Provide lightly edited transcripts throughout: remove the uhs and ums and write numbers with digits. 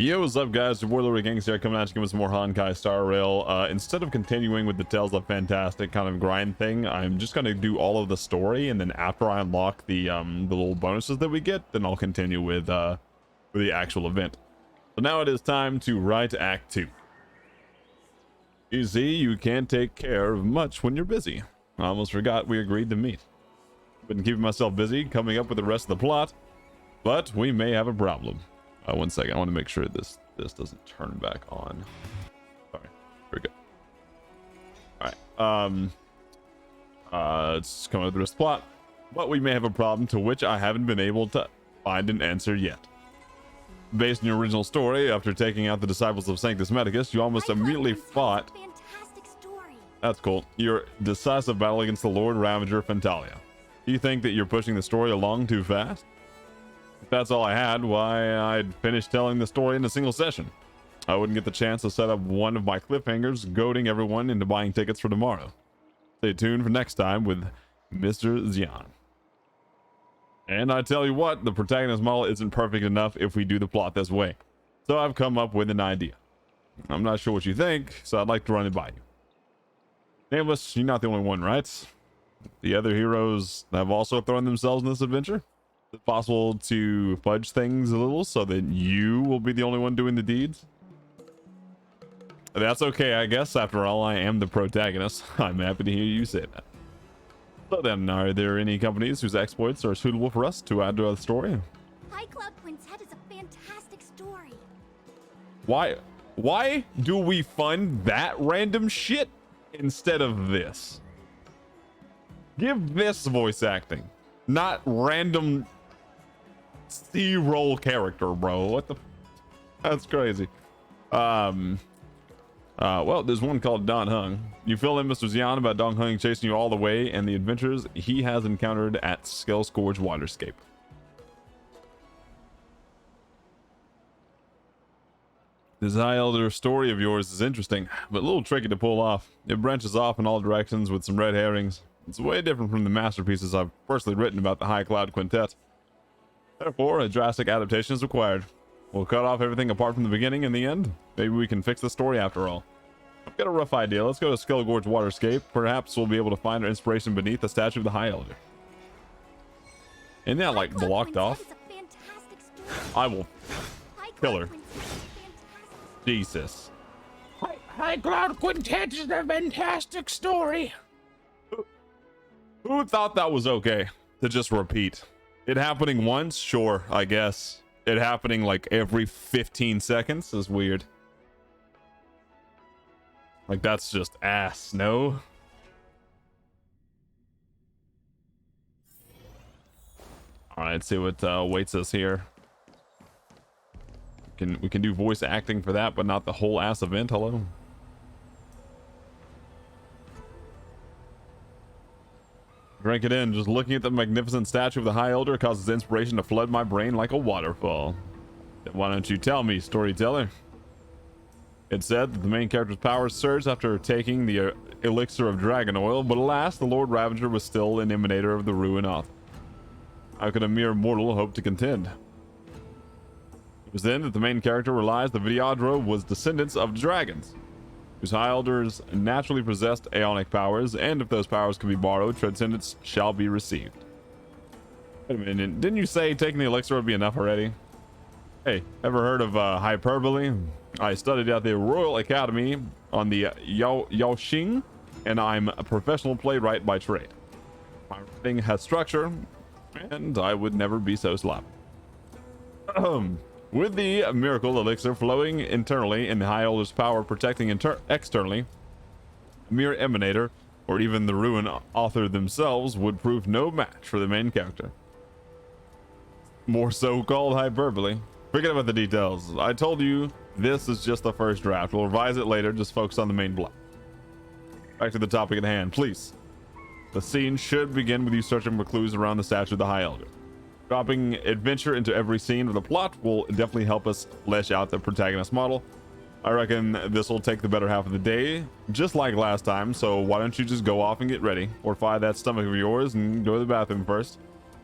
Yo, what's up, guys? Your boy Lord Gangs here, coming at you with some more Honkai Star Rail. Instead of continuing with the Tales of Fantastic kind of grind thing, I'm just gonna do all of the story, and then after I unlock the little bonuses that we get, then I'll continue with the actual event. So now it is time to write Act 2. You see, you can't take care of much when you're busy. I almost forgot we agreed to meet. Been keeping myself busy coming up with the rest of the plot, but we may have a problem. One second, I want to make sure this doesn't turn back on. Sorry, very good. All right, it's coming up with the rest of the plot, but we may have a problem to which I haven't been able to find an answer yet. Based on your original story, after taking out the disciples of Sanctus Medicus, you almost immediately fought. Fantastic story. That's cool. Your decisive battle against the Lord Ravager Fentalia. Do you think that you're pushing the story along too fast? If that's all I had, why, I'd finish telling the story in a single session. I wouldn't get the chance to set up one of my cliffhangers, goading everyone into buying tickets for tomorrow. Stay tuned for next time with Mr. Xian. And I tell you what, the protagonist model isn't perfect enough if we do the plot this way. So I've come up with an idea. I'm not sure what you think, so I'd like to run it by you. Nameless, you're not the only one, right? The other heroes have also thrown themselves in this adventure. Is it possible to fudge things a little so that you will be the only one doing the deeds? That's okay, I guess. After all, I am the protagonist. I'm happy to hear you say that. So then, are there any companies whose exploits are suitable for us to add to our story? High Cloud Quintet is a fantastic story. Why do we fund that random shit instead of this? Give this voice acting, not random C-roll character, bro. What the? That's crazy. Well, there's one called Don Hung. You fill in Mr. Xian about Don Hung chasing you all the way and the adventures he has encountered at Skull Scourge Waterscape. This High Elder story of yours is interesting, but a little tricky to pull off. It branches off in all directions with some red herrings. It's way different from the masterpieces I've personally written about the High Cloud Quintet. Therefore, a drastic adaptation is required. We'll cut off everything apart from the beginning and the end. Maybe we can fix the story after all. I've got a rough idea. Let's go to Skull Gorge Waterscape. Perhaps we'll be able to find our inspiration beneath the statue of the High Elder. Isn't that like blocked off? I will kill her. Jesus. High Cloud Quintet is a fantastic story. Who thought that was okay to just repeat? It happening once? Sure, I guess. It happening like every 15 seconds is weird. Like, that's just ass, no? Alright, let's see what awaits us here. We can do voice acting for that, but not the whole ass event. Hello? Drink it in. Just looking at the magnificent statue of the High Elder causes inspiration to flood my brain like a waterfall. Then why don't you tell me, storyteller? It said that the main character's powers surged after taking the elixir of dragon oil, but alas, the Lord Ravager was still an emanator of the ruin author. How could a mere mortal hope to contend? It was then that the main character realized the Vidyadra was descendants of dragons, whose High Elders naturally possessed aeonic powers, and if those powers can be borrowed, transcendence shall be received. Wait a minute, didn't you say taking the elixir would be enough already? Hey, ever heard of hyperbole? I studied at the Royal Academy on the Yaoxing, and I'm a professional playwright by trade. My writing has structure, and I would never be so sloppy. With the miracle elixir flowing internally and the High Elder's power protecting externally, a mere emanator, or even the ruin author themselves, would prove no match for the main character. More so-called hyperbole. Forget about the details. I told you this is just the first draft. We'll revise it later, just focus on the main plot. Back to the topic at hand, please. The scene should begin with you searching for clues around the statue of the High Elder. Dropping adventure into every scene of the plot will definitely help us flesh out the protagonist model. I reckon this will take the better half of the day, just like last time, so why don't you just go off and get ready, or fire that stomach of yours and go to the bathroom first.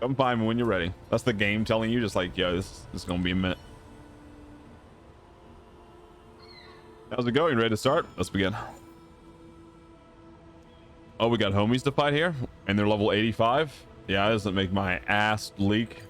Come find me when you're ready. That's the game telling you, just like, yo, this is gonna be a minute. How's it going? Ready to start? Let's begin. Oh, we got homies to fight here, and they're level 85. Yeah, that doesn't make my ass leak.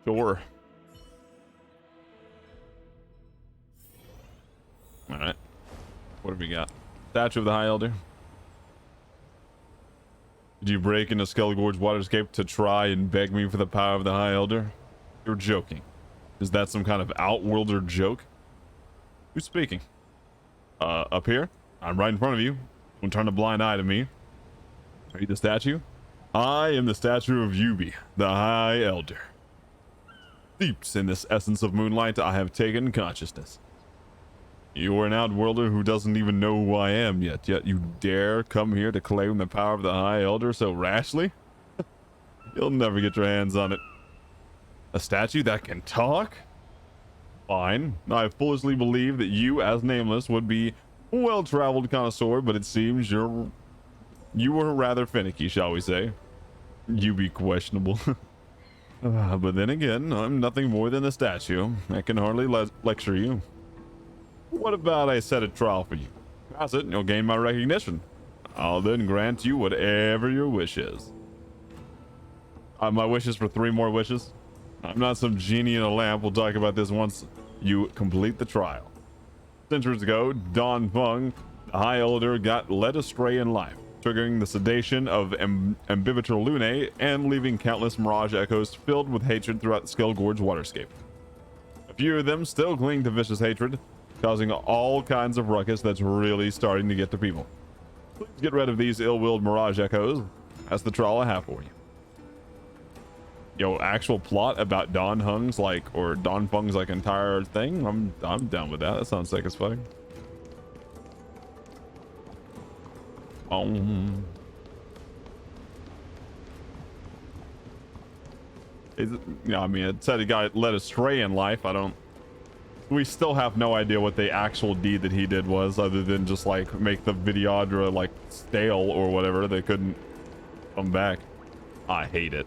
Sure. All right. What have we got? Statue of the High Elder. Did you break into Skull Gorge Waterscape to try and beg me for the power of the High Elder? You're joking. Is that some kind of Outworlder joke? Who's speaking? Up here? I'm right in front of you. Don't turn a blind eye to me. Are you the statue? I am the statue of Yubi, the High Elder. Steeped in this essence of moonlight, I have taken consciousness. You are an Outworlder who doesn't even know who I am yet you dare come here to claim the power of the High Elder so rashly? You'll never get your hands on it. A statue that can talk? Fine. I foolishly believe that you, as Nameless, would be a well-traveled connoisseur, but it seems you were rather finicky, shall we say. You be questionable. But then again, I'm nothing more than a statue. I can hardly lecture you. What about I set a trial for you? Pass it and you'll gain my recognition. I'll then grant you whatever your wish is. My wish is for 3 more wishes. I'm not some genie in a lamp. We'll talk about this once you complete the trial. Centuries ago, Don Fung, the High Elder, got led astray in life, triggering the sedation of Ambivitor Lunae and leaving countless mirage echoes filled with hatred throughout the Skull Gorge waterscape. A few of them still cling to vicious hatred, causing all kinds of ruckus that's really starting to get to people. Please get rid of these ill-willed mirage echoes. That's the trial I have for you. Yo, actual plot about Don Fung's entire thing? I'm down with that. That sounds sick as fuck. I mean, it said he got led astray in life. We still have no idea what the actual deed that he did was, other than just like make the Vidyadra like stale or whatever. They couldn't come back. I hate it.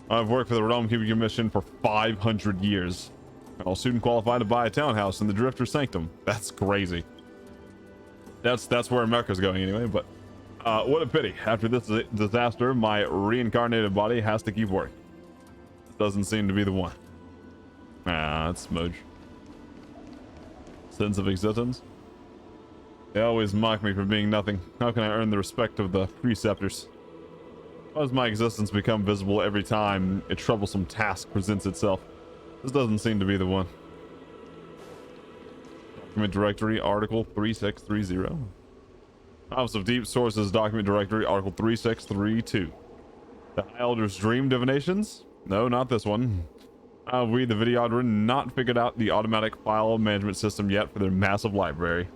I've worked for the Realm Keeping Commission for 500 years. I'll soon qualify to buy a townhouse in the Drifter Sanctum. That's crazy. That's where America's going anyway, but what a pity. After this disaster, my reincarnated body has to keep working. Doesn't seem to be the one. That's smudge. Sense of existence. They always mock me for being nothing. How can I earn the respect of the preceptors? How does my existence become visible every time a troublesome task presents itself? This doesn't seem to be the one. Document directory, article 3630. Office of Deep Sources, document directory, article 3632. The High Elder's dream divinations? No, not this one. We, the Vidyadra, not figured out the automatic file management system yet for their massive library.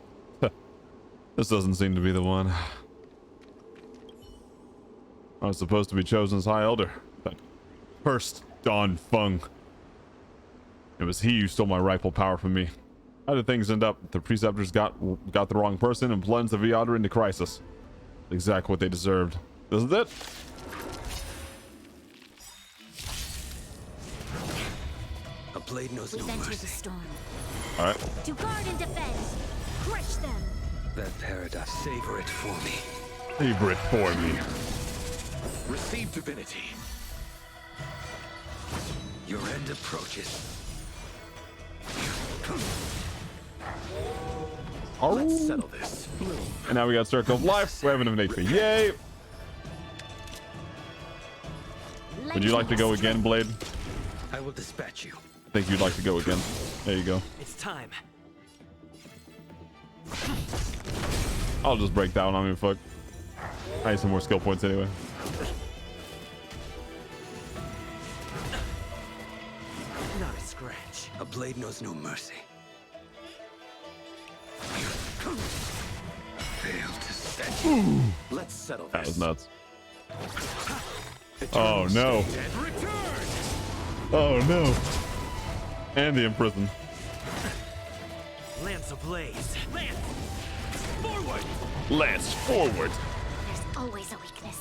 This doesn't seem to be the one. I was supposed to be chosen as High Elder, but cursed Don Fung. It was he who stole my rightful power from me. How did things end up? The preceptors got the wrong person and plunged the Vidyadra into crisis. Exactly what they deserved. This is it. A blade knows no mercy. The storm. All right. To guard and defend. Crush them. That paradox, savor it for me. Savor it for me. Receive divinity. Your end approaches. Oh. Let's settle this. And now we got Circle of Life. We have an HP. Yay! Would you like to go again, Blade? I will dispatch you. I think you'd like to go again. There you go. It's time. I'll just break down. I mean, fuck. I need some more skill points anyway. Not a scratch. A blade knows no mercy. Failed to set you. Let's settle this. That was nuts. Oh no. Oh no. And the imprisoned. Lance ablaze. Lance! Forward! Lance forward. There's always a weakness.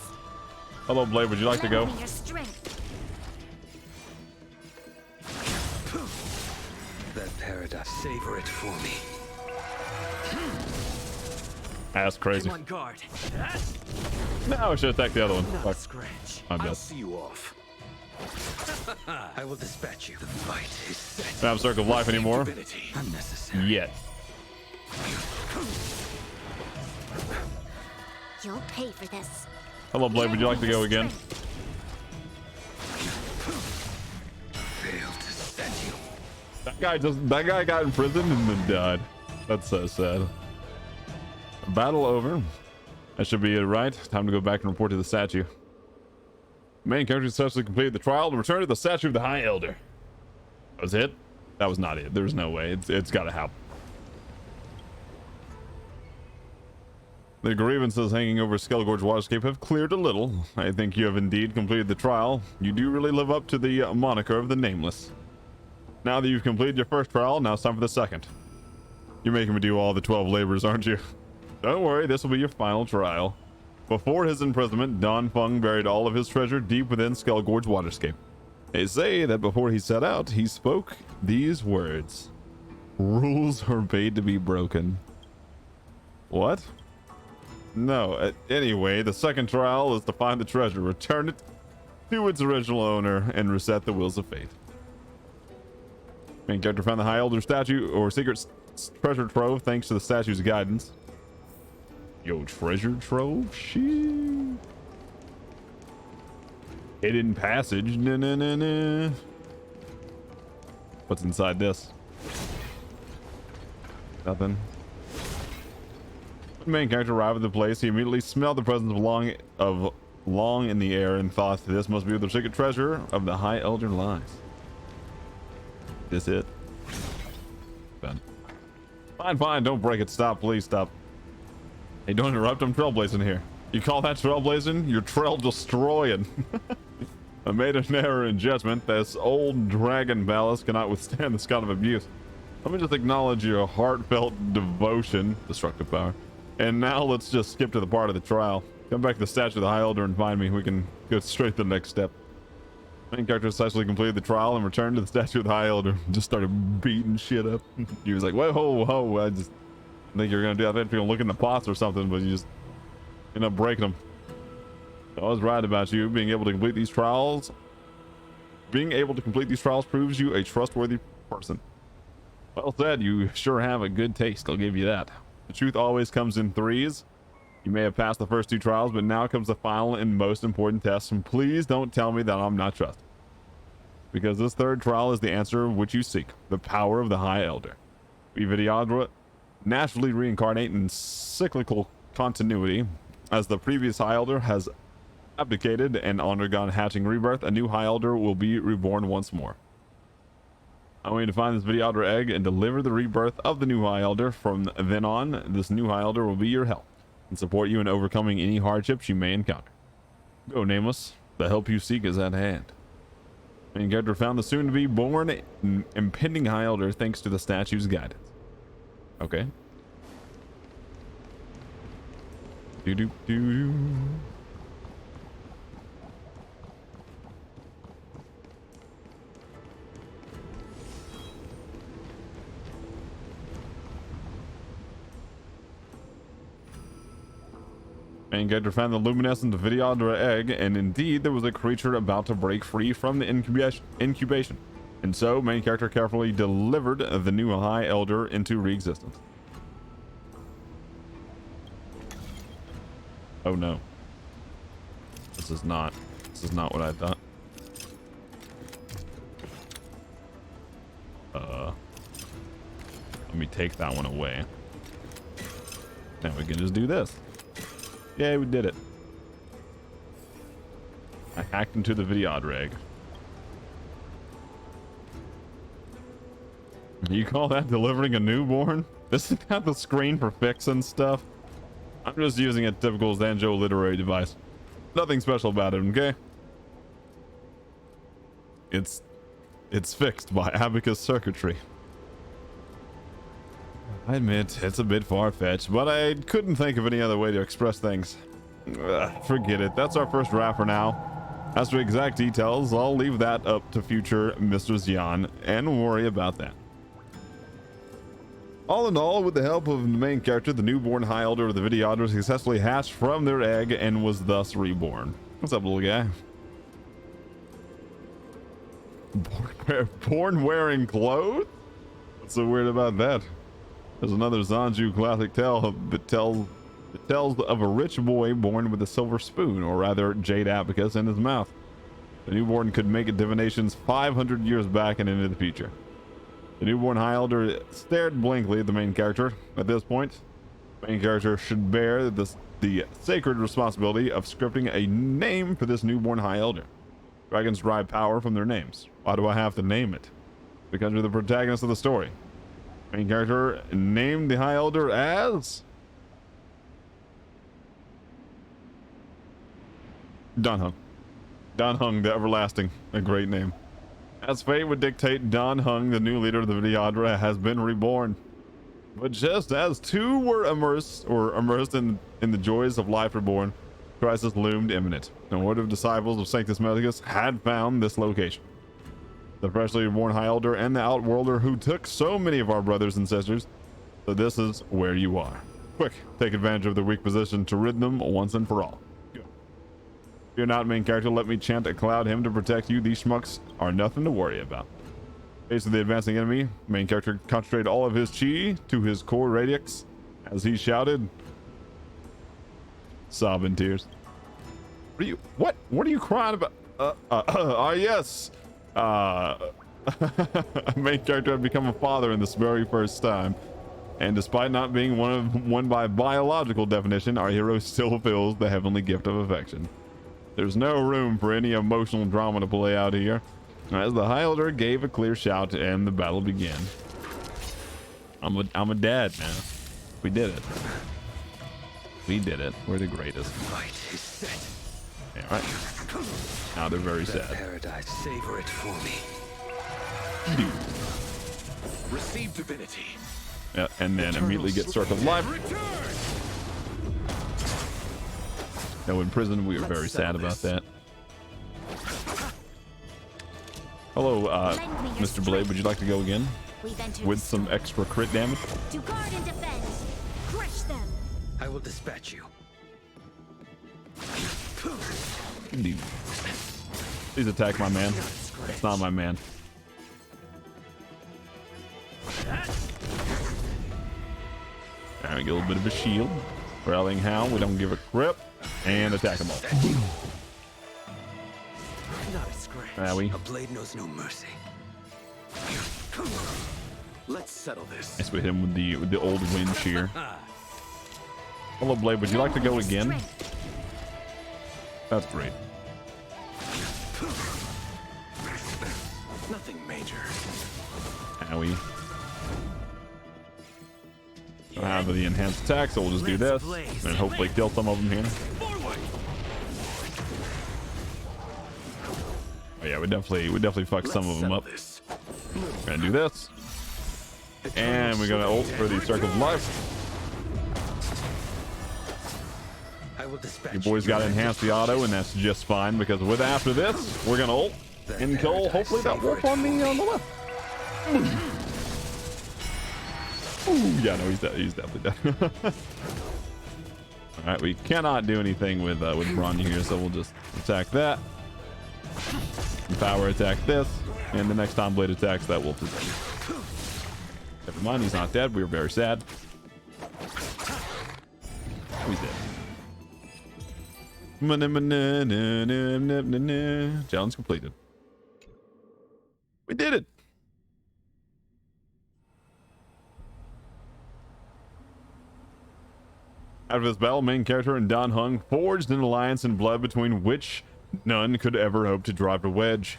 Hello, Blade. Would you like to go? Channeling your strength. That paradise. Savor it for me. That's crazy. I'm on guard. No, I should attack the other one. Not a Fuck. scratch. My I'll bad. see you off. I will dispatch you. The fight is set. Don't have Circle of Life anymore. Ability. Unnecessary. Yet. You'll pay for this. Hello, Blade. Would you like to go again? Failed to set you. That guy got imprisoned and then died. That's so sad. Battle over. That should be it, right? Time to go back and report to the statue. Main character successfully completed the trial and returned to the statue of the High Elder. That was it? That was not it. There's no way. It's got to happen. The grievances hanging over Skelgorge Waterscape have cleared a little. I think you have indeed completed the trial. You do really live up to the moniker of the Nameless. Now that you've completed your first trial, now it's time for the second. You're making me do all the 12 labors, aren't you? Don't worry, this will be your final trial. Before his imprisonment, Don Fung buried all of his treasure deep within Skelgorge Waterscape. They say that before he set out, he spoke these words. Rules are made to be broken. What? No, anyway, the second trial is to find the treasure, return it to its original owner, and reset the wheels of fate. Main character found the High Elder statue or secret treasure trove thanks to the statue's guidance. Yo, treasure trove? Shit. Hidden passage. Na. What's inside this? Nothing. When the main character arrived at the place, he immediately smelled the presence of long in the air and thought this must be where the secret treasure of the High Elder lies. This it? Ben. Fine, don't break it. Stop, please stop. Hey, don't interrupt. I'm trailblazing here. You call that trailblazing? You're trail destroying. I made an error in judgment. This old dragon ballast cannot withstand this kind of abuse. Let me just acknowledge your heartfelt devotion, destructive power. And now let's just skip to the part of the trial. Come back to the statue of the High Elder and find me. We can go straight to the next step. Main character successfully completed the trial and returned to the statue of the High Elder. Just started beating shit up. He was like, whoa, I just think you're gonna do that. I think you're gonna look in the pots or something, but you just end up breaking them. So I was right about you. Being able to complete these trials proves you a trustworthy person. Well said. You sure have a good taste. I'll give you that. The truth always comes in threes. You may have passed the first two trials, but now comes the final and most important test. And please don't tell me that I'm not trusted. Because this third trial is the answer which you seek. The power of the High Elder. We Vidyadra naturally reincarnate in cyclical continuity. As the previous High Elder has abdicated and undergone hatching rebirth, a new High Elder will be reborn once more. I want you to find this Vidyadra egg and deliver the rebirth of the new High Elder. From then on, this new High Elder will be your help and support you in overcoming any hardships you may encounter. Go, Nameless. The help you seek is at hand. Main character found the soon-to-be-born impending High Elder thanks to the statue's guidance. Okay. Do. Main character found the luminescent Vidyadra egg, and indeed there was a creature about to break free from the incubation. And so, main character carefully delivered the new High Elder into re-existence. Oh no. This is not what I thought. Let me take that one away. Now we can just do this. Yeah, we did it. I hacked into the Vidyadra egg. You call that delivering a newborn? This is not the screen for fixing stuff. I'm just using a typical Zanjo literary device. Nothing special about it, okay? It's fixed by Abacus circuitry. I admit, it's a bit far-fetched, but I couldn't think of any other way to express things. Forget it. That's our first draft for now. As to exact details, I'll leave that up to future Mr. Xian and worry about that. All in all, with the help of the main character, the newborn High Elder of the Videodra successfully hatched from their egg and was thus reborn. What's up, little guy? Born wearing clothes? What's so weird about that? There's another Zanju classic tale that tells of a rich boy born with a silver spoon, or rather jade abacus, in his mouth. The newborn could make divinations 500 years back and into the future. The newborn High Elder stared blankly at the main character. At this point, the main character should bear the sacred responsibility of scripting a name for this newborn High Elder. Dragons derive power from their names. Why do I have to name it? Because you're the protagonist of the story. Main character named the High Elder as Danhung. Danhung the Everlasting, a great name. As fate would dictate, Danhung, the new leader of the Videodra, has been reborn. But just as two were immersed in the joys of life reborn, crisis loomed imminent. A horde of disciples of Sanctus Medicus had found this location. The freshly reborn High Elder and the Outworlder who took so many of our brothers and sisters. So this is where you are. Quick, take advantage of the weak position to rid them once and for all. Go. If you're not main character, let me chant a cloud hymn to protect you. These schmucks are nothing to worry about. Face of the advancing enemy, main character concentrated all of his chi to his core radix as he shouted, sobbing tears. What are you crying about? Yes. Main character had become a father in this very first time, and despite not being one by biological definition, our hero still feels the heavenly gift of affection. There's no room for any emotional drama to play out here, as the High Elder gave a clear shout and the battle began. I'm a dad now. We did it. We did it. We're the greatest. Fight is set. Yeah, right. Now they're very sad. Paradise, savor it for me. Receive divinity. Yeah, and then immediately get Circle of Life. No, in prison we were very sad about that. Hello, Mr. Blade. Would you like to go again with some extra crit damage? To guard and defend. Crush them. I will dispatch you. Dude. Please attack my man. It's not my man. Alright, get a little bit of a shield. Rallying Hound, we don't give a crap. And attack them all. Not a scratch. A blade knows no mercy. Let's settle this. Nice, we hit him with the old wind shear. Hello, Blade. Would you like to go again? That's great. Nothing major. Owie. I have the enhanced attack, so we'll just do this and hopefully kill some of them here. Oh yeah, we definitely fuck some of them up. We're gonna do this, and we're gonna ult for the Circle of Life. You boys got to enhance the auto, and that's just fine because with after this, we're gonna ult and kill hopefully that wolf on the left. Ooh, yeah, no, he's dead. He's definitely dead. All right, we cannot do anything with Bronny here, so we'll just attack that. And power attack this, and the next time Blade attacks that wolf is dead. Never mind, he's not dead. We were very sad. He's dead. Challenge completed. We did it. After this battle, main character and Danhung forged an alliance in blood between which none could ever hope to drive a wedge.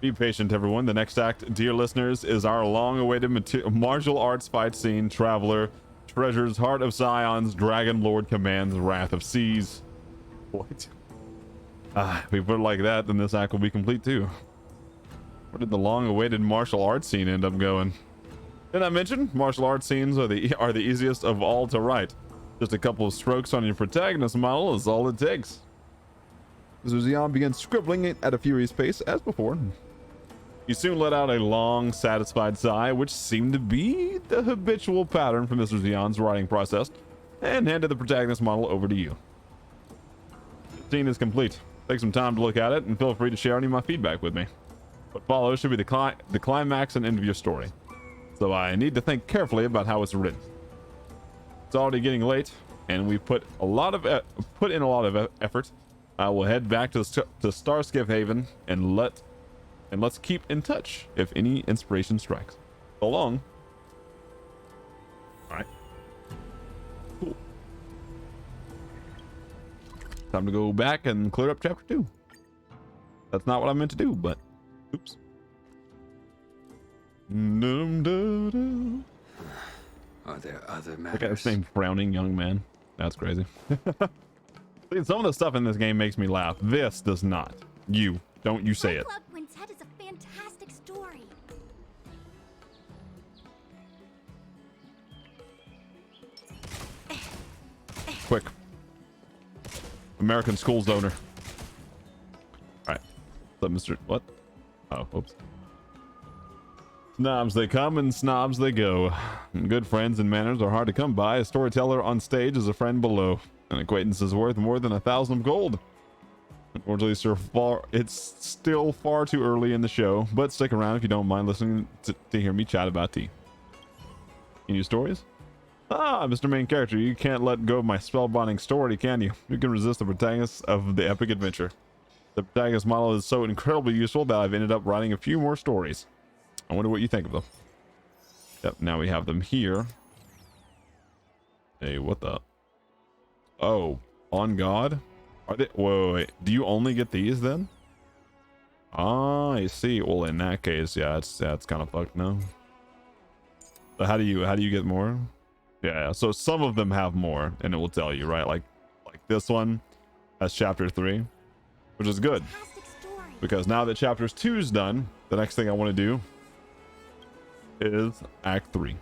Be patient, everyone. The next act, dear listeners, is our long-awaited martial arts fight scene. Traveler treasures Heart of Scion's Dragon Lord commands Wrath of Seas. What? If we put it like that, then this act will be complete too. Where did the long-awaited martial arts scene end up going? Didn't I mention martial arts scenes are the easiest of all to write? Just a couple of strokes on your protagonist model is all it takes. Zuzian begins scribbling it at a furious pace as before. He soon let out a long, satisfied sigh, which seemed to be the habitual pattern for Mr. Xion's writing process, and handed the protagonist model over to you. The scene is complete. Take some time to look at it, and feel free to share any of my feedback with me. What follows should be the climax and end of your story, so I need to think carefully about how it's written. It's already getting late, and we put in a lot of effort. I will head back to Starskiff Haven and let's keep in touch if any inspiration strikes. So long. All right. Cool. Time to go back and clear up chapter 2. That's not what I meant to do, but oops. Are there other Look matters? at this name, frowning young man. That's crazy. See, some of the stuff in this game makes me laugh. This does not. Don't you say it. Cloud Quintet is a fantastic story. Quick. American schools owner. Alright. What's up, Mr. What? Oh, whoops. Snobs they come and snobs they go. Good friends and manners are hard to come by. A storyteller on stage is a friend below. An acquaintance is worth more than 1,000 of gold. Unfortunately, it's still far too early in the show, but stick around if you don't mind listening to hear me chat about tea. Any stories? Ah, Mr. Main Character, you can't let go of my spellbinding story, can you? You can resist the protagonist of the epic adventure. The protagonist model is so incredibly useful that I've ended up writing a few more stories. I wonder what you think of them. Yep, now we have them here. Hey, what the? Oh, on God? Are they? Wait. Do you only get these then? Ah, I see. Well, in that case, yeah, it's kind of fucked now. So how do you get more? Yeah, so some of them have more, and it will tell you, right? Like this one has chapter 3, which is good because now that chapter 2 is done, the next thing I want to do is Act 3.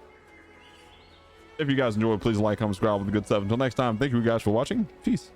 If you guys enjoyed, please like, comment, subscribe with a good stuff. Until next time, thank you guys for watching. Peace.